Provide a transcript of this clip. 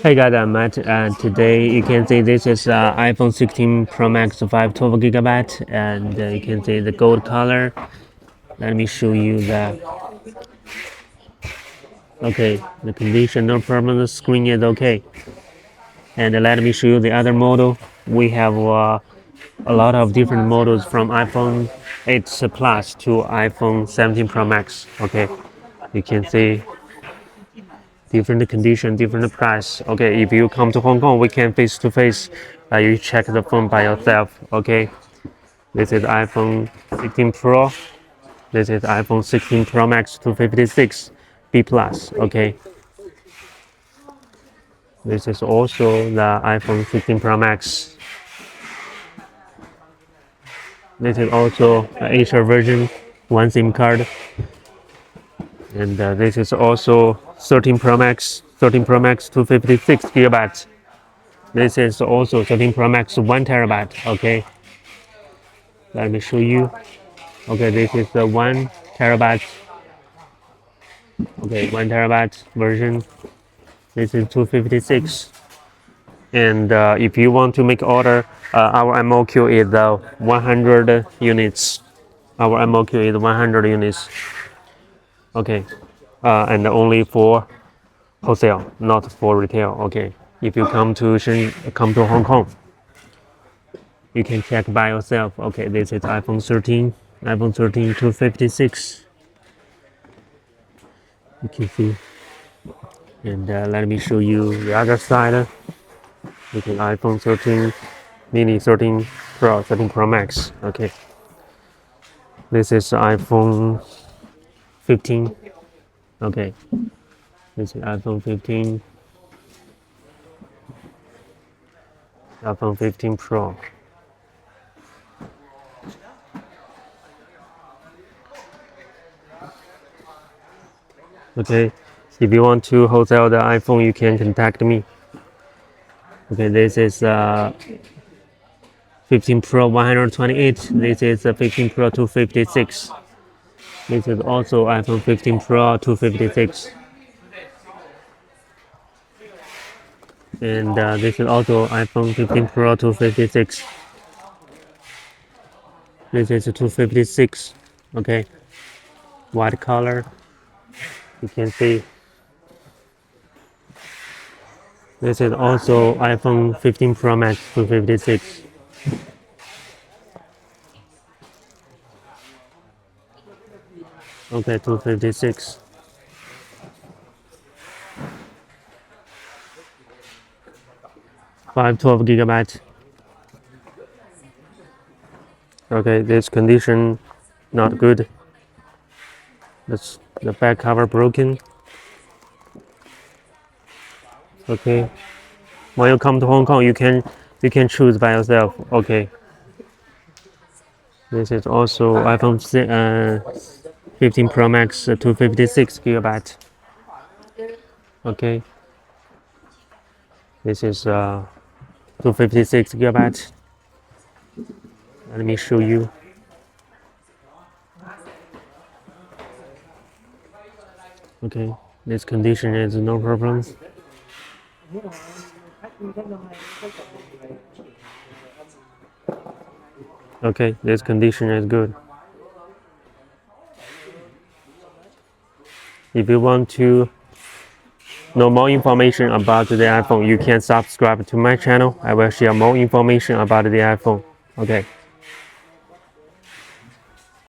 Hey guys, I'm Matt, and today you can see this is iPhone 16 Pro Max 512 GB, and you can see the gold color. Let me show you the okay, the condition, no problem. The screen is okay, and let me show you the other model. We have a lot of different models from iPhone 8 Plus to iPhone 17 Pro Max. Okay, you can see different condition, different price. Okay, if you come to Hong Kong, we can face to face. You check the phone by yourself. Okay, this is iPhone 16 Pro. This is iPhone 16 Pro Max 256 B Plus. Okay, this is also the iPhone 16 Pro Max. This is also the Asia version, one SIM card, and this is also 13 Pro Max, 13 Pro Max 256 GB. This is also 13 Pro Max 1 terabyte. Okay, let me show you. Okay, this is the 1 terabyte. Okay, 1 terabyte version. This is 256. And if you want to make order, our MOQ is 100 units. Our MOQ is 100 units. Okay, and only for wholesale, not for retail. Okay, if you come to Hong Kong, you can check by yourself. Okay, this is iPhone 13, iPhone 13 256. You can see, and let me show you the other side. This is iPhone 13 mini, 13 Pro, 13 Pro Max. Okay, this is iPhone 15. Okay, this is iPhone 15, iPhone 15 Pro. Okay, if you want to wholesale the iPhone, you can contact me. Okay, this is 15 Pro 128. This is 15 Pro 256. This is also iPhone 15 Pro 256. And this is also iPhone 15 Pro 256. This is 256. Okay, white color. You can see. This is also iPhone 15 Pro Max 256. Okay, 256. 512 GB. Okay, this condition not good. That's the back cover broken. Okay, when you come to Hong Kong, you can choose by yourself. Okay, this is also iPhone 15 Pro Max 256 GB. Okay, this is 256 GB. Let me show you. Okay, this condition is no problem. Okay, this condition is good. If you want to know more information about the iPhone, you can subscribe to my channel. I will share more information about the iPhone. Okay.